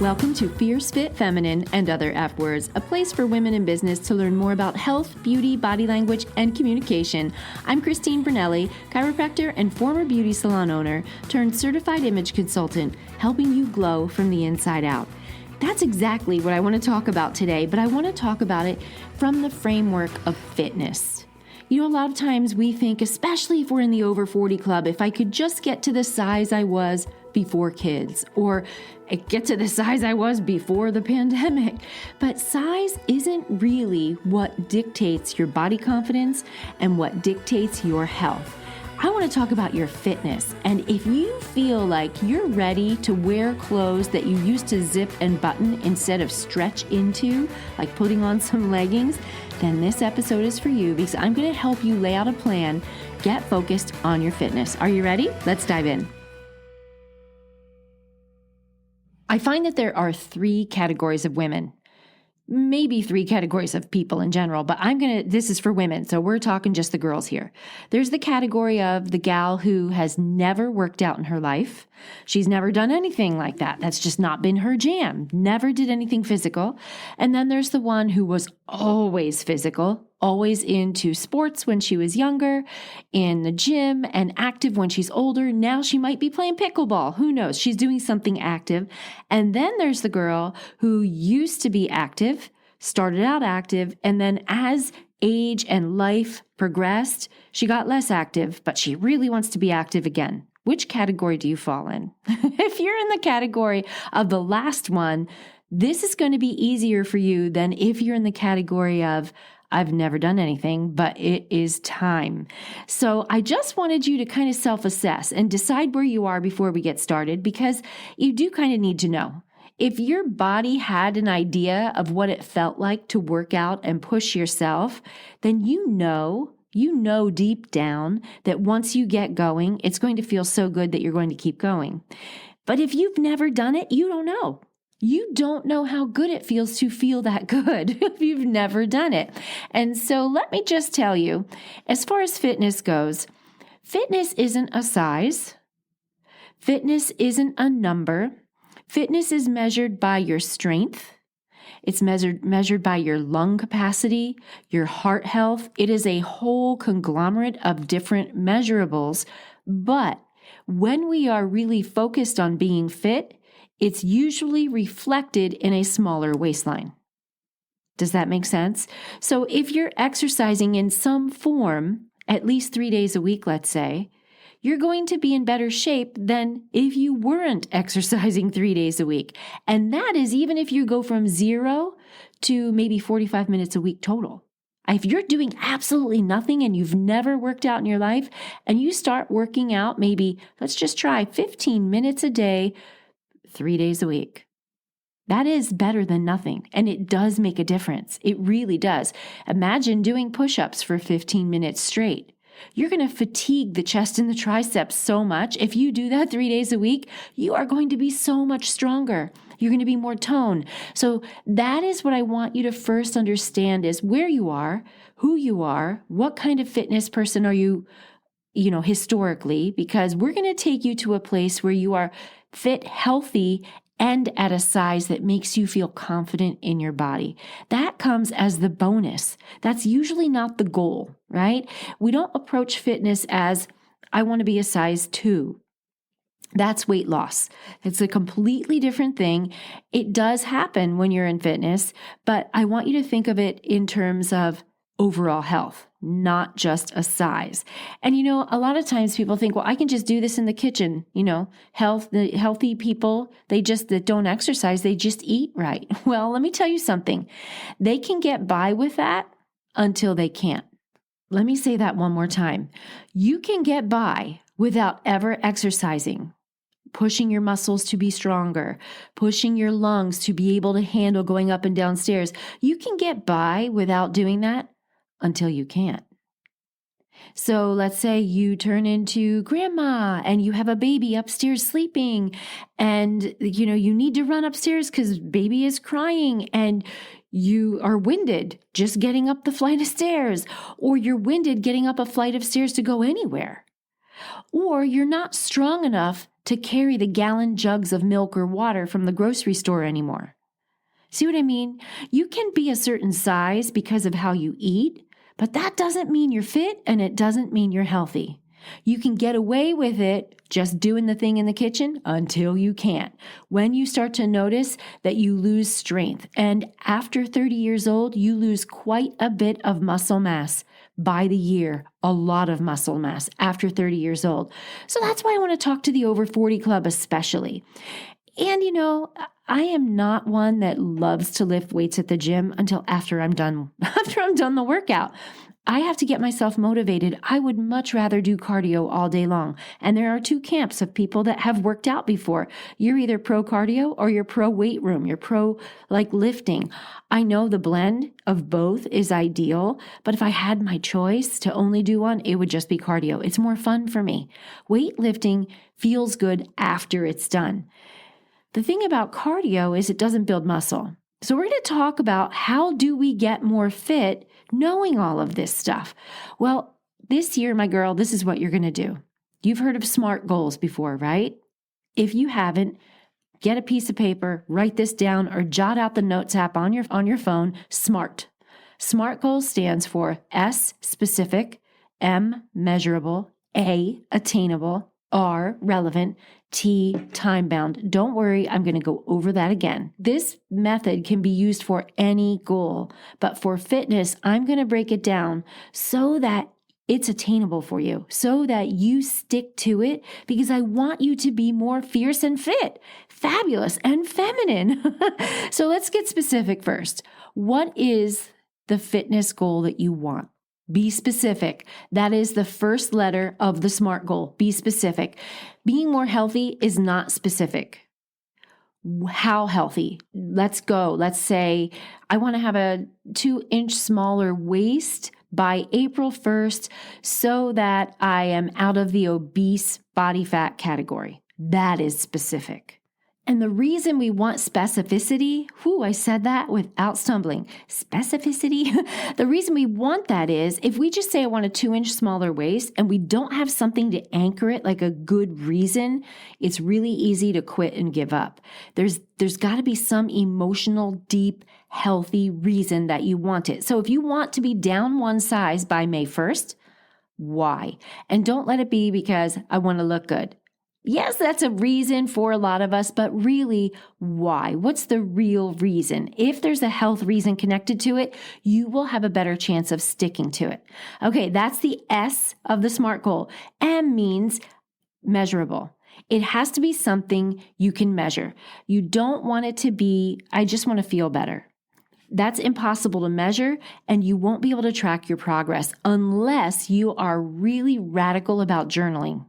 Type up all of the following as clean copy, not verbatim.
Welcome to Fierce Fit Feminine and Other F Words, a place for women in business to learn more about health, beauty, body language, and communication. I'm Christine Brunelli, chiropractor and former beauty salon owner turned certified image consultant, helping you glow from the inside out. That's exactly what I want to talk about today, but I want to talk about it from the framework of fitness. You know, a lot of times we think, especially if we're in the over 40 club, if I could just get to the size I was before kids, or get to the size I was before the pandemic. But size isn't really what dictates your body confidence and what dictates your health. I want to talk about your fitness. And if you feel like you're ready to wear clothes that you used to zip and button instead of stretch into, like putting on some leggings, then this episode is for you because I'm going to help you lay out a plan, get focused on your fitness. Are you ready? Let's dive in. I find that there are three categories of women, maybe three categories of people in general, but this is for women, so we're talking just the girls here. There's the category of the gal who has never worked out in her life. She's never done anything like that. That's just not been her jam. Never did anything physical. And then there's the one who was always physical, always into sports when she was younger, in the gym, and active when she's older. Now she might be playing pickleball. Who knows? She's doing something active. And then there's the girl who used to be active, started out active, and then as age and life progressed, she got less active, but she really wants to be active again. Which category do you fall in? If you're in the category of the last one, this is going to be easier for you than if you're in the category of I've never done anything, but it is time. So I just wanted you to kind of self-assess and decide where you are before we get started, because you do kind of need to know. If your body had an idea of what it felt like to work out and push yourself, then you know deep down that once you get going, it's going to feel so good that you're going to keep going. But if you've never done it, you don't know. You don't know how good it feels to feel that good if you've never done it. And so let me just tell you, as far as fitness goes, fitness isn't a size. Fitness isn't a number. Fitness is measured by your strength. It's measured by your lung capacity, your heart health. It is a whole conglomerate of different measurables. But when we are really focused on being fit, it's usually reflected in a smaller waistline. Does that make sense? So if you're exercising in some form, at least 3 days a week, let's say, you're going to be in better shape than if you weren't exercising 3 days a week. And that is even if you go from 0 to maybe 45 minutes a week total. If you're doing absolutely nothing and you've never worked out in your life, and you start working out, maybe let's just try 15 minutes a day, 3 days a week. That is better than nothing. And it does make a difference. It really does. Imagine doing push-ups for 15 minutes straight. You're going to fatigue the chest and the triceps so much. If you do that 3 days a week, you are going to be so much stronger. You're going to be more toned. So that is what I want you to first understand is where you are, who you are, what kind of fitness person are you, historically, because we're going to take you to a place where you are fit, healthy, and at a size that makes you feel confident in your body. That comes as the bonus. That's usually not the goal, right? We don't approach fitness as, I want to be a size 2. That's weight loss. It's a completely different thing. It does happen when you're in fitness, but I want you to think of it in terms of overall health, not just a size. And a lot of times people think, well, I can just do this in the kitchen. The healthy people, that don't exercise, they just eat right. Well, let me tell you something. They can get by with that until they can't. Let me say that one more time. You can get by without ever exercising, pushing your muscles to be stronger, pushing your lungs to be able to handle going up and down stairs. You can get by without doing that until you can't. So let's say you turn into grandma and you have a baby upstairs sleeping and, you need to run upstairs because baby is crying and you are winded just getting up the flight of stairs, or you're winded getting up a flight of stairs to go anywhere, or you're not strong enough to carry the gallon jugs of milk or water from the grocery store anymore. See what I mean? You can be a certain size because of how you eat, but that doesn't mean you're fit and it doesn't mean you're healthy. You can get away with it just doing the thing in the kitchen until you can't. When you start to notice that you lose strength, and after 30 years old, you lose quite a bit of muscle mass by the year, a lot of muscle mass after 30 years old. So that's why I want to talk to the over 40 club especially. And I am not one that loves to lift weights at the gym until after I'm done the workout. I have to get myself motivated. I would much rather do cardio all day long. And there are two camps of people that have worked out before. You're either pro cardio or you're pro weight room. You're pro lifting. I know the blend of both is ideal, but if I had my choice to only do one, it would just be cardio. It's more fun for me. Weightlifting feels good after it's done. The thing about cardio is it doesn't build muscle. So we're going to talk about how do we get more fit knowing all of this stuff. Well, this year, my girl, this is what you're going to do. You've heard of SMART goals before, right? If you haven't, get a piece of paper, write this down, or jot out the notes app on your phone, SMART. SMART goals stands for S, specific, M, measurable, A, attainable, R, relevant, T, time-bound. Don't worry, I'm going to go over that again. This method can be used for any goal, but for fitness, I'm going to break it down so that it's attainable for you, so that you stick to it, because I want you to be more fierce and fit, fabulous and feminine. So let's get specific first. What is the fitness goal that you want? Be specific. That is the first letter of the SMART goal. Be specific. Being more healthy is not specific. How healthy? Let's go. Let's say I want to have a 2-inch smaller waist by April 1st so that I am out of the obese body fat category. That is specific. And the reason we want specificity, I said that without stumbling, specificity. The reason we want that is if we just say I want a 2-inch smaller waist and we don't have something to anchor it, like a good reason, it's really easy to quit and give up. There's got to be some emotional, deep, healthy reason that you want it. So if you want to be down one size by May 1st, why? And don't let it be because I want to look good. Yes, that's a reason for a lot of us, but really, why? What's the real reason? If there's a health reason connected to it, you will have a better chance of sticking to it. Okay, that's the S of the SMART goal. M means measurable. It has to be something you can measure. You don't want it to be, I just want to feel better. That's impossible to measure, and you won't be able to track your progress unless you are really radical about journaling.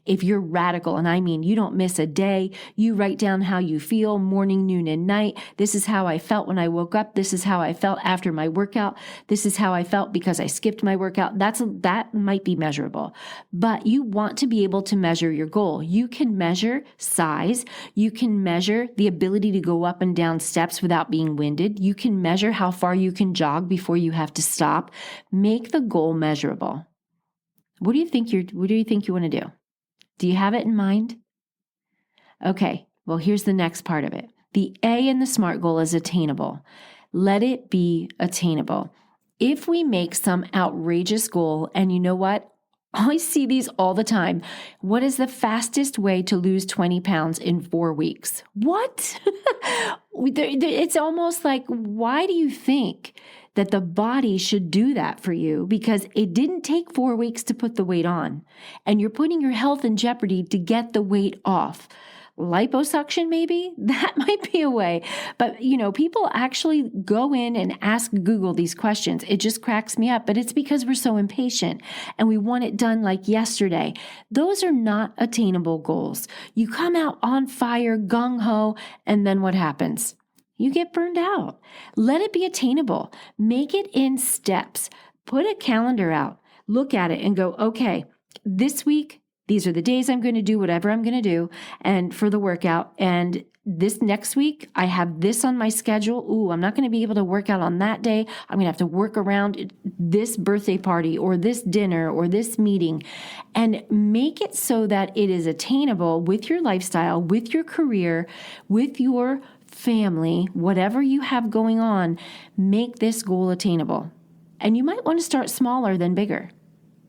If you're radical, and I mean you don't miss a day, you write down how you feel morning, noon, and night. This is how I felt when I woke up. This is how I felt after my workout. This is how I felt because I skipped my workout. That might be measurable, but you want to be able to measure your goal. You can measure size. You can measure the ability to go up and down steps without being winded. You can measure how far you can jog before you have to stop. Make the goal measurable. What do you think you want to do? Do you have it in mind? Okay, well, here's the next part of it. The A in the SMART goal is attainable. Let it be attainable. If we make some outrageous goal, and you know what? I see these all the time. What is the fastest way to lose 20 pounds in 4 weeks? What? It's almost like, why do you think that the body should do that for you? Because it didn't take 4 weeks to put the weight on, and you're putting your health in jeopardy to get the weight off. Liposuction, maybe? That might be a way. But, people actually go in and ask Google these questions. It just cracks me up, but it's because we're so impatient and we want it done like yesterday. Those are not attainable goals. You come out on fire, gung-ho, and then what happens? You get burned out. Let it be attainable. Make it in steps. Put a calendar out. Look at it and go, okay, this week, These are the days I'm going to do whatever I'm going to do and for the workout. And this next week, I have this on my schedule. Ooh, I'm not going to be able to work out on that day. I'm going to have to work around this birthday party or this dinner or this meeting, and make it so that it is attainable with your lifestyle, with your career, with your family, whatever you have going on. Make this goal attainable. And you might want to start smaller than bigger.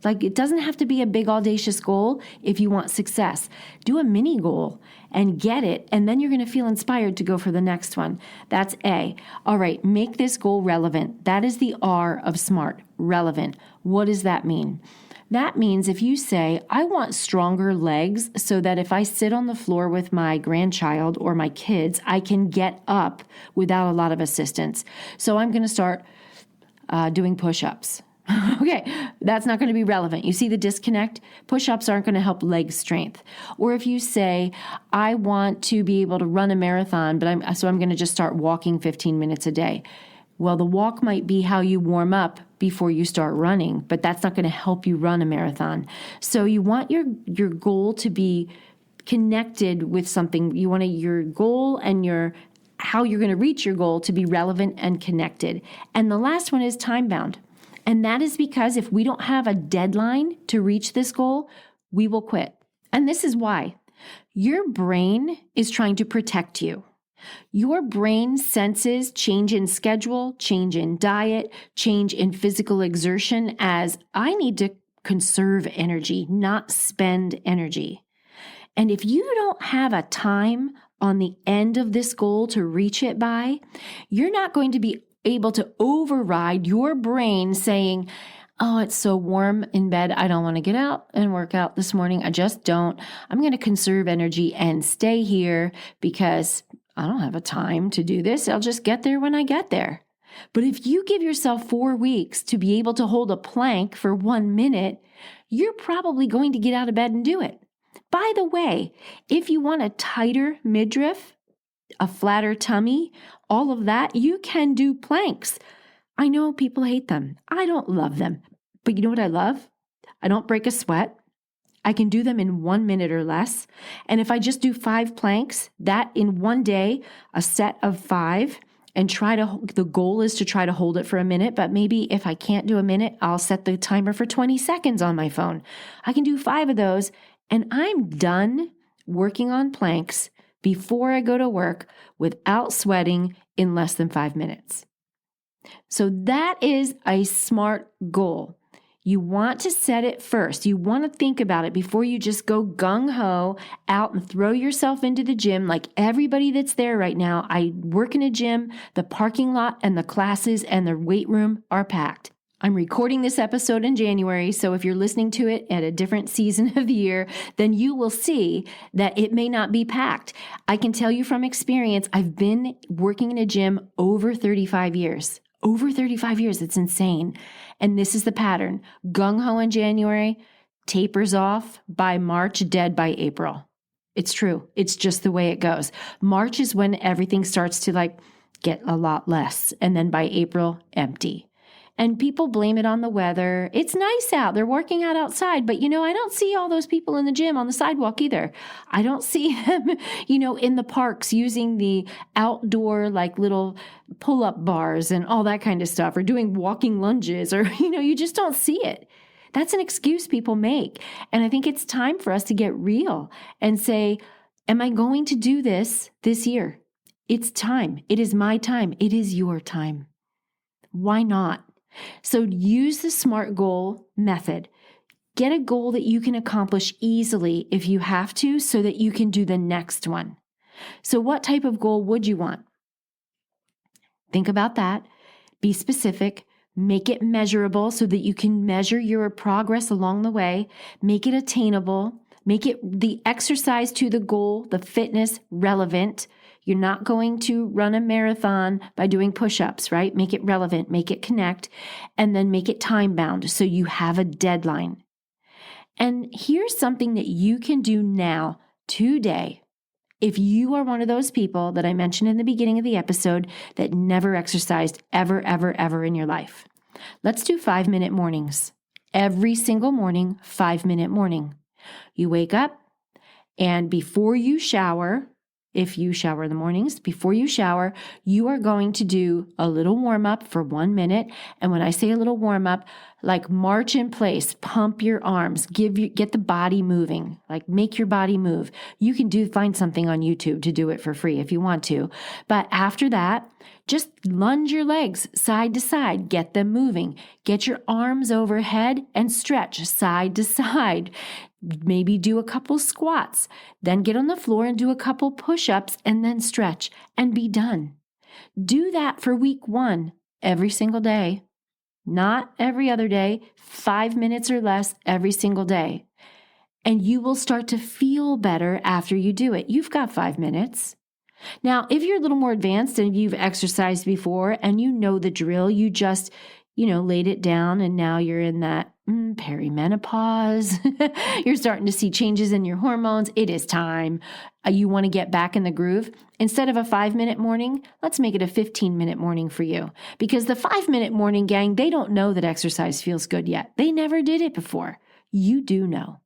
Like, it doesn't have to be a big audacious goal if you want success. Do a mini goal and get it, and then you're going to feel inspired to go for the next one. That's A. All right, make this goal relevant. That is the R of SMART, relevant. What does that mean? That means if you say, I want stronger legs so that if I sit on the floor with my grandchild or my kids, I can get up without a lot of assistance. So I'm going to start doing push-ups. Okay, that's not going to be relevant. You see the disconnect? Push-ups aren't going to help leg strength. Or if you say, I want to be able to run a marathon, but I'm going to just start walking 15 minutes a day. Well, the walk might be how you warm up before you start running, but that's not going to help you run a marathon. So you want your goal to be connected with something. You want your goal and how you're going to reach your goal to be relevant and connected. And the last one is time-bound. And that is because if we don't have a deadline to reach this goal, we will quit. And this is why. Your brain is trying to protect you. Your brain senses change in schedule, change in diet, change in physical exertion as I need to conserve energy, not spend energy. And if you don't have a time on the end of this goal to reach it by, you're not going to be able to override your brain saying, oh, it's so warm in bed. I don't want to get out and work out this morning. I just don't. I'm going to conserve energy and stay here because I don't have a time to do this. I'll just get there when I get there. But if you give yourself 4 weeks to be able to hold a plank for 1 minute, you're probably going to get out of bed and do it. By the way, if you want a tighter midriff, a flatter tummy, all of that, you can do planks. I know people hate them. I don't love them. But you know what I love? I don't break a sweat. I can do them in 1 minute or less. And if I just do 5 planks, that in one day, a set of 5, and the goal is to try to hold it for a minute, but maybe if I can't do a minute, I'll set the timer for 20 seconds on my phone. I can do 5 of those, and I'm done working on planks before I go to work without sweating in less than 5 minutes. So that is a SMART goal. You want to set it first. You want to think about it before you just go gung-ho out and throw yourself into the gym like everybody that's there right now. I work in a gym. The parking lot and the classes and the weight room are packed. I'm recording this episode in January, so if you're listening to it at a different season of the year, then you will see that it may not be packed. I can tell you from experience, I've been working in a gym over 35 years. Over 35 years, it's insane. And this is the pattern. Gung-ho in January, tapers off by March, dead by April. It's true. It's just the way it goes. March is when everything starts to get a lot less. And then by April, empty. And people blame it on the weather. It's nice out. They're working out outside. But, I don't see all those people in the gym on the sidewalk either. I don't see them, in the parks using the outdoor, little pull-up bars and all that kind of stuff, or doing walking lunges, or, you just don't see it. That's an excuse people make. And I think it's time for us to get real and say, am I going to do this year? It's time. It is my time. It is your time. Why not? So use the SMART goal method. Get a goal that you can accomplish easily if you have to, so that you can do the next one. So what type of goal would you want? Think about that. Be specific. Make it measurable so that you can measure your progress along the way. Make it attainable. Make it the exercise to the goal, the fitness relevant. You're not going to run a marathon by doing push-ups, right? Make it relevant, make it connect, and then make it time-bound so you have a deadline. And here's something that you can do now, today, if you are one of those people that I mentioned in the beginning of the episode that never exercised ever, ever, ever in your life. Let's do 5-minute mornings. Every single morning, 5-minute morning. You wake up, and before you shower, if you shower in the mornings, before you shower, you are going to do a little warm up for 1 minute. And when I say a little warm up, like march in place, pump your arms, get the body moving, like make your body move. You can find something on YouTube to do it for free if you want to. But after that, just lunge your legs side to side, get them moving, get your arms overhead and stretch side to side. Maybe do a couple squats, then get on the floor and do a couple push-ups and then stretch and be done. Do that for week 1 every single day, not every other day, 5 minutes or less every single day. And you will start to feel better after you do it. You've got 5 minutes. Now, if you're a little more advanced and you've exercised before and you know the drill, you just, laid it down and now you're in that perimenopause. You're starting to see changes in your hormones. It is time. You want to get back in the groove. Instead of a 5-minute morning, let's make it a 15-minute morning for you. Because the 5-minute morning gang, they don't know that exercise feels good yet. They never did it before. You do know.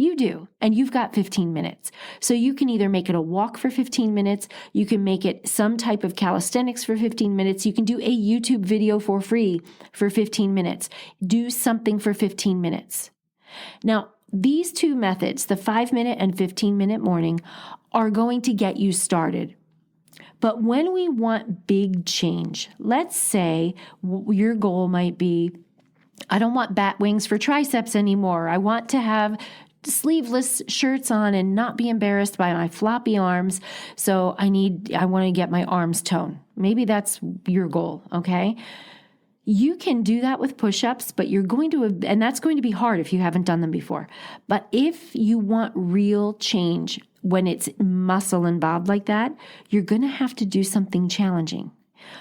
You do, and you've got 15 minutes. So you can either make it a walk for 15 minutes, you can make it some type of calisthenics for 15 minutes, you can do a YouTube video for free for 15 minutes. Do something for 15 minutes. Now, these two methods, the 5-minute and 15-minute morning, are going to get you started. But when we want big change, let's say your goal might be, I don't want bat wings for triceps anymore. I want to have sleeveless shirts on and not be embarrassed by my floppy arms. So I want to get my arms toned. Maybe that's your goal. Okay. You can do that with push-ups, but and that's going to be hard if you haven't done them before. But if you want real change when it's muscle involved like that, you're going to have to do something challenging.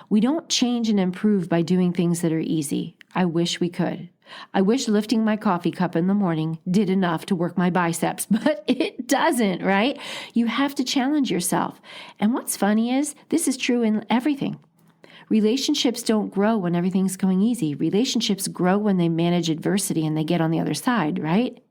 We don't change and improve by doing things that are easy. I wish we could. I wish lifting my coffee cup in the morning did enough to work my biceps, but it doesn't, right? You have to challenge yourself. And what's funny is this is true in everything. Relationships don't grow when everything's going easy. Relationships grow when they manage adversity and they get on the other side, right?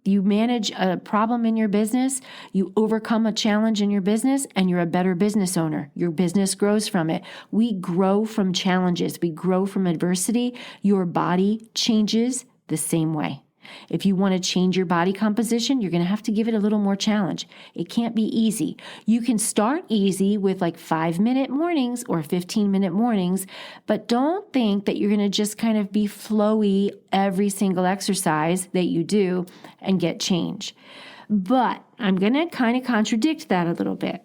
You manage a problem in your business, you overcome a challenge in your business, and you're a better business owner. Your business grows from it. We grow from challenges. We grow from adversity. Your body changes the same way. If you want to change your body composition, you're going to have to give it a little more challenge. It can't be easy. You can start easy with like 5-minute mornings or 15-minute mornings, but don't think that you're going to just kind of be flowy every single exercise that you do and get change. But I'm going to kind of contradict that a little bit.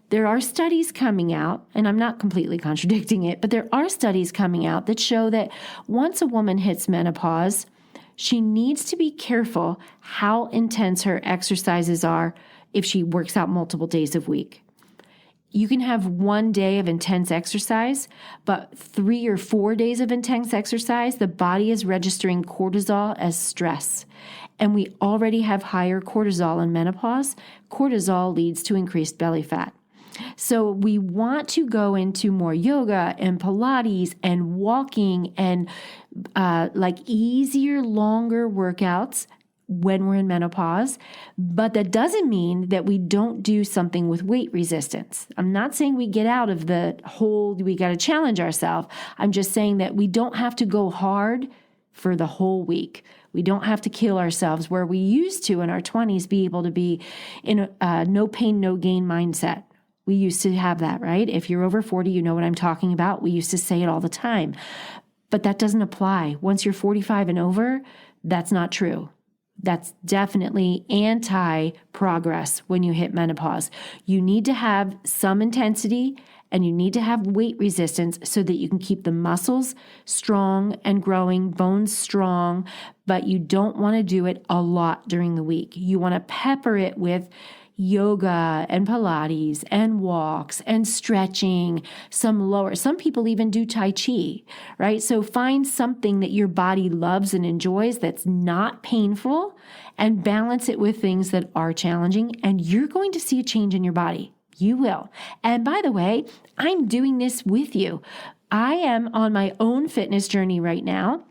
There are studies coming out, and I'm not completely contradicting it, but there are studies coming out that show that once a woman hits menopause, she needs to be careful how intense her exercises are if she works out multiple days a week. You can have 1 day of intense exercise, but 3 or 4 days of intense exercise, the body is registering cortisol as stress. And we already have higher cortisol in menopause. Cortisol leads to increased belly fat. So we want to go into more yoga and Pilates and walking and like easier, longer workouts when we're in menopause. But that doesn't mean that we don't do something with weight resistance. I'm not saying we get out of the whole, we got to challenge ourselves. I'm just saying that we don't have to go hard for the whole week. We don't have to kill ourselves where we used to in our 20s be able to be in a no pain, no gain mindset. We used to have that, right? If you're over 40, you know what I'm talking about. We used to say it all the time. But that doesn't apply. Once you're 45 and over, that's not true. That's definitely anti-progress when you hit menopause. You need to have some intensity and you need to have weight resistance so that you can keep the muscles strong and growing, bones strong, but you don't want to do it a lot during the week. You want to pepper it with yoga and Pilates and walks and stretching, some people even do Tai Chi, right? So find something that your body loves and enjoys that's not painful and balance it with things that are challenging, and you're going to see a change in your body. You will. And by the way, I'm doing this with you. I am on my own fitness journey right now,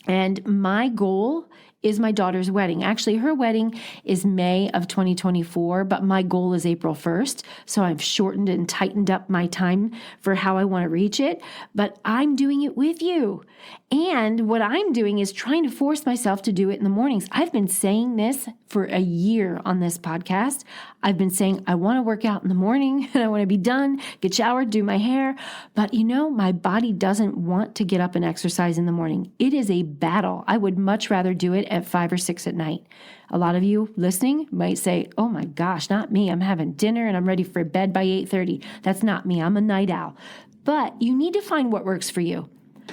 and my goal is my daughter's wedding. Actually, her wedding is May of 2024, but my goal is April 1st. So I've shortened and tightened up my time for how I want to reach it, but I'm doing it with you. And what I'm doing is trying to force myself to do it in the mornings. I've been saying this for a year on this podcast. I've been saying I want to work out in the morning and I want to be done, get showered, do my hair. But my body doesn't want to get up and exercise in the morning. It is a battle. I would much rather do it at 5 or 6 at night. A lot of you listening might say, oh my gosh, not me. I'm having dinner and I'm ready for bed by 8:30. That's not me. I'm a night owl. But you need to find what works for you.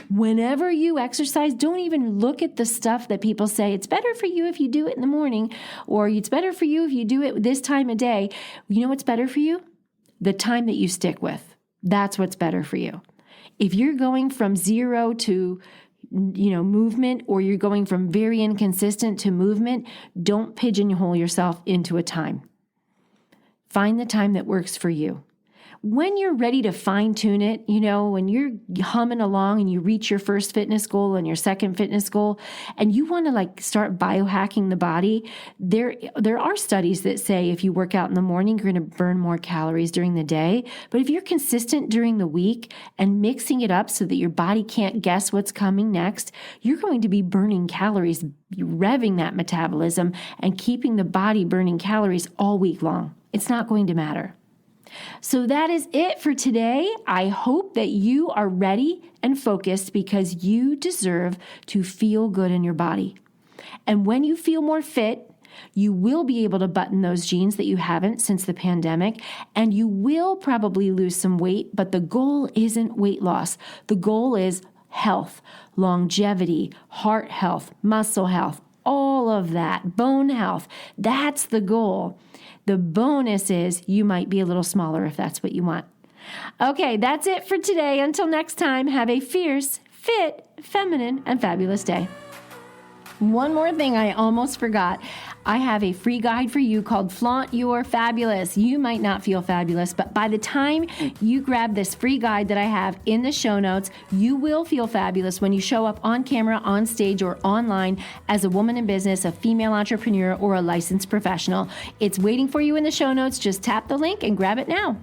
Whenever you exercise, don't even look at the stuff that people say, it's better for you if you do it in the morning, or it's better for you if you do it this time of day. You know what's better for you? The time that you stick with. That's what's better for you. If you're going from 0 to movement, or you're going from very inconsistent to movement, don't pigeonhole yourself into a time. Find the time that works for you. When you're ready to fine tune it, when you're humming along and you reach your first fitness goal and your second fitness goal, and you want to start biohacking the body, there are studies that say if you work out in the morning, you're going to burn more calories during the day. But if you're consistent during the week and mixing it up so that your body can't guess what's coming next, you're going to be burning calories, revving that metabolism and keeping the body burning calories all week long. It's not going to matter. So that is it for today. I hope that you are ready and focused because you deserve to feel good in your body. And when you feel more fit, you will be able to button those jeans that you haven't since the pandemic, and you will probably lose some weight, but the goal isn't weight loss. The goal is health, longevity, heart health, muscle health, all of that, bone health. That's the goal. The bonus is you might be a little smaller if that's what you want. Okay, that's it for today. Until next time, have a fierce, fit, feminine, and fabulous day. One more thing I almost forgot. I have a free guide for you called Flaunt Your Fabulous. You might not feel fabulous, but by the time you grab this free guide that I have in the show notes, you will feel fabulous when you show up on camera, on stage, or online as a woman in business, a female entrepreneur, or a licensed professional. It's waiting for you in the show notes. Just tap the link and grab it now.